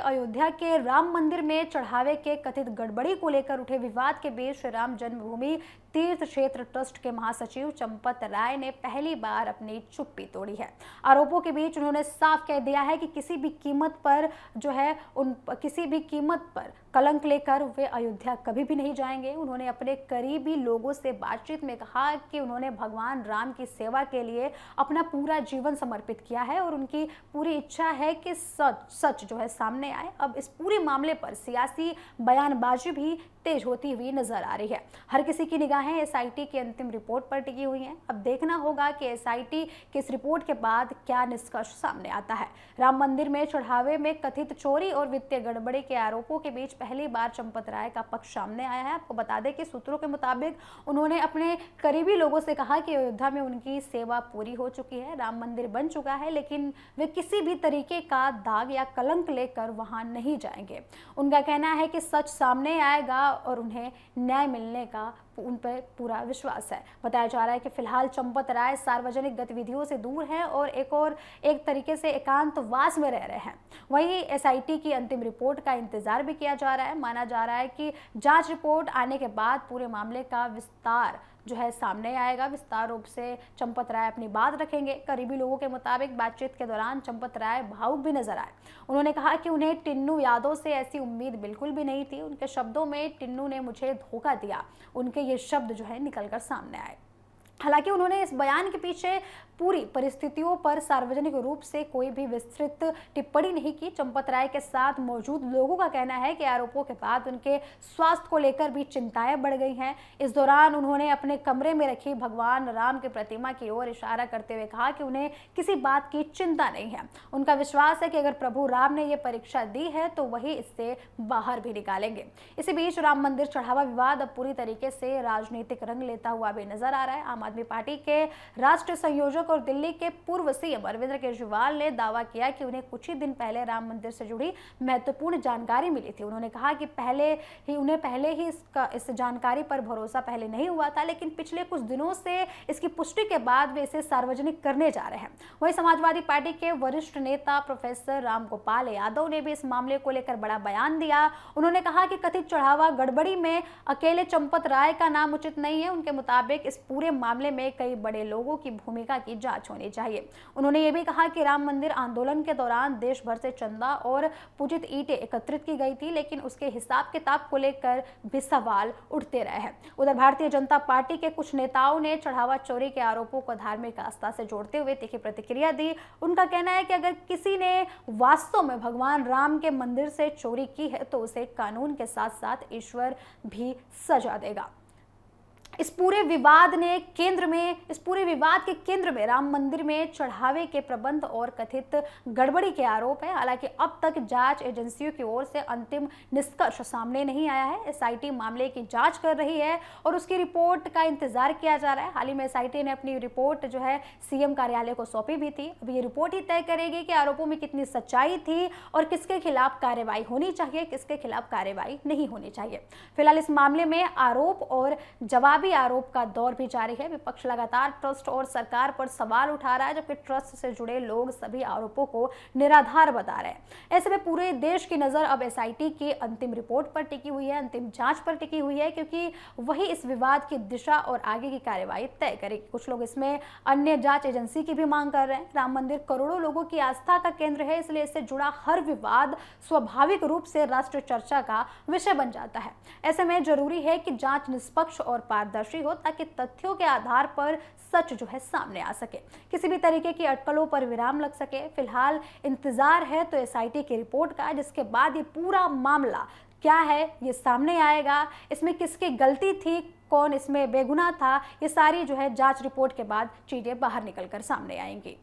अयोध्या के राम मंदिर में चढ़ावे के कथित गड़बड़ी को लेकर उठे विवाद के बीच श्री राम जन्मभूमि तीर्थ क्षेत्र ट्रस्ट के महासचिव चंपत राय ने पहली बार अपनी चुप्पी तोड़ी है। आरोपों के बीच उन्होंने साफ कह दिया है कि किसी भी कीमत पर कलंक लेकर वे अयोध्या कभी भी नहीं जाएंगे। उन्होंने अपने करीबी लोगों से बातचीत में कहा कि उन्होंने भगवान राम की सेवा के लिए अपना पूरा जीवन समर्पित किया है और उनकी पूरी इच्छा है कि सच सामने आए। अब इस पूरे मामले पर सियासी बयानबाजी भी तेज होती हुई नजर आ रही है। हर किसी की निगाहें एसआईटी की अंतिम रिपोर्ट पर टिकी हुई हैं। अब देखना होगा कि एसआईटी की इस रिपोर्ट के बाद क्या निष्कर्ष सामने आता है। राम मंदिर में चढ़ावे में कथित चोरी और वित्तीय गड़बड़ी के आरोपों के बीच पहली बार चंपत राय का पक्ष सामने आया है। आपको बता दें कि सूत्रों के मुताबिक उन्होंने अपने करीबी लोगों से कहा कि अयोध्या में उनकी सेवा पूरी हो चुकी है, राम मंदिर बन चुका है, लेकिन वे किसी भी तरीके का दाग या कलंक लेकर वहां नहीं जाएंगे। उनका कहना है कि सच सामने आएगा और उन्हें न्याय मिलने का उन पर पूरा विश्वास है। बताया जा रहा है कि फिलहाल चंपत राय सार्वजनिक गतिविधियों से दूर हैं और एक तरीके से एकांतवास में रह रहे हैं। वहीं एसआईटी की अंतिम रिपोर्ट का इंतजार भी किया जा रहा है। माना जा रहा है कि जांच रिपोर्ट आने के बाद पूरे मामले का विस्तार सामने आएगा। विस्तार रूप से चंपत राय अपनी बात रखेंगे। करीबी लोगों के मुताबिक बातचीत के दौरान चंपत राय भावुक भी नजर आए। उन्होंने कहा कि उन्हें टिन्नू यादव से ऐसी उम्मीद बिल्कुल भी नहीं थी। उनके शब्दों में टिन्नू ने मुझे धोखा दिया, उनके ये शब्द निकलकर सामने आए। हालांकि उन्होंने इस बयान के पीछे पूरी परिस्थितियों पर सार्वजनिक रूप से कोई भी विस्तृत टिप्पणी नहीं की। चंपत राय के साथ मौजूद लोगों का कहना है कि आरोपों के बाद उनके स्वास्थ्य को लेकर भी चिंताएं बढ़ गई हैं। इस दौरान उन्होंने अपने कमरे में रखी भगवान राम की प्रतिमा की ओर इशारा करते हुए कहा कि उन्हें किसी बात की चिंता नहीं है। उनका विश्वास है कि अगर प्रभु राम ने यह परीक्षा दी है तो वही इससे बाहर भी निकालेंगे। इसी बीच राम मंदिर चढ़ावा विवाद अब पूरी तरीके से राजनीतिक रंग लेता हुआ भी नजर आ रहा है। आम आदमी पार्टी के राष्ट्रीय संयोजक और दिल्ली के पूर्व सीएम अरविंद केजरीवाल ने दावा किया कि उन्हें कुछ ही दिन पहले राम मंदिर से जुड़ी महत्वपूर्ण जानकारी मिली थी। उन्होंने कहा कि उन्हें पहले ही इस जानकारी पर भरोसा पहले नहीं हुआ था, लेकिन पिछले कुछ दिनों से इसकी पुष्टि के बाद वे इसे सार्वजनिक करने जा रहे हैं। वहीं समाजवादी पार्टी के वरिष्ठ नेता प्रोफेसर राम गोपाल यादव ने भी इस मामले को लेकर बड़ा बयान दिया। उन्होंने कहा कि कथित चढ़ावा गड़बड़ी में अकेले चंपत राय का नाम उचित नहीं है। उनके मुताबिक इस पूरे मामले में कई बड़े लोगों की भूमिका की जांच होनी चाहिए। उन्होंने ये भी कहा कि राम मंदिर आंदोलन के दौरान देश भर से चंदा और पूजित ईंटें एकत्रित की गई थी, लेकिन उसके हिसाब किताब को लेकर भी सवाल उठते रहे हैं। उधर भारतीय जनता पार्टी के कुछ नेताओं ने चढ़ावा चोरी के आरोपों को धार्मिक आस्था से जोड़ते हुए तीखी प्रतिक्रिया दी। उनका कहना है कि अगर किसी ने वास्तव में भगवान राम के मंदिर से चोरी की है तो उसे कानून के साथ साथ ईश्वर भी सजा देगा। इस पूरे विवाद के केंद्र में राम मंदिर में चढ़ावे के प्रबंध और कथित गड़बड़ी के आरोप है। हालांकि अब तक जांच एजेंसियों की ओर से अंतिम निष्कर्ष सामने नहीं आया है। एसआईटी मामले की जांच कर रही है और उसकी रिपोर्ट का इंतजार किया जा रहा है। हाल ही में एसआईटी ने अपनी रिपोर्ट सीएम कार्यालय को सौंपी भी थी। अब ये रिपोर्ट ही तय करेगी कि आरोपों में कितनी सच्चाई थी और किसके खिलाफ कार्रवाई होनी चाहिए, किसके खिलाफ कार्रवाई नहीं होनी चाहिए। फिलहाल इस मामले में आरोप और जवाब आरोप का दौर भी जारी है। विपक्ष लगातार ट्रस्ट और सरकार पर सवाल उठा रहा है, जबकि ट्रस्ट से जुड़े लोग सभी आरोपों को निराधार बता रहे हैं। ऐसे में पूरे देश की नजर अब एसआईटी की अंतिम रिपोर्ट पर टिकी हुई है, अंतिम जांच पर टिकी हुई है, क्योंकि वही इस विवाद की दिशा और आगे की कार्रवाई तय करेगी। कुछ लोग इसमें अन्य जांच एजेंसी की भी मांग कर रहे हैं। राम मंदिर करोड़ों लोगों की आस्था का केंद्र है, इसलिए इससे जुड़ा हर विवाद स्वाभाविक रूप से राष्ट्रीय चर्चा का विषय बन जाता है। ऐसे में जरूरी है कि जांच निष्पक्ष और पारदर्शी हो, ताकि तथ्यों के आधार पर सच सामने आ सके, किसी भी तरीके की अटकलों पर विराम लग सके। फिलहाल इंतजार है तो एसआईटी की रिपोर्ट का, जिसके बाद ये पूरा मामला क्या है ये सामने आएगा। इसमें किसकी गलती थी, कौन इसमें बेगुनाह था, ये सारी जांच रिपोर्ट के बाद चीजें बाहर निकलकर सामने आएंगी।